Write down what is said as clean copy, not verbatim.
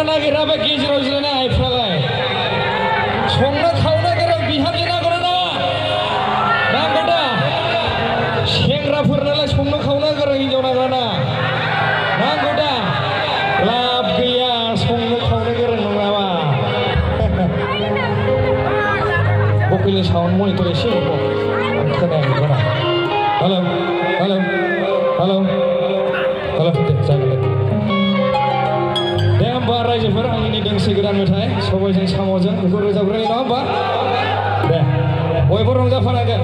नागिरा बे गेजेराव जिरायनाय आइफ्रालाय संनो खावनो गोरों बिहामजो नागिरो ना नांगौ दा सेंग्राफोरनालाय संनो खावनो गोरों हिनजाव नागिरा ना नांगौ दा लाब गैया संनो खावनो गोरों नङाबा बकिलनि साउन्ड मनिटर एसे खोनायाखै बारा हेलौ हेलौ हेलौ हेलौ दे जागोन दे होमबा रायजोफोर आंनि दोंसे गोदान मेथाइ सबायजों साम'जों बेखौ रोजाबग्रोनि नङा होमबा दे बयबो रंजाफानांगोन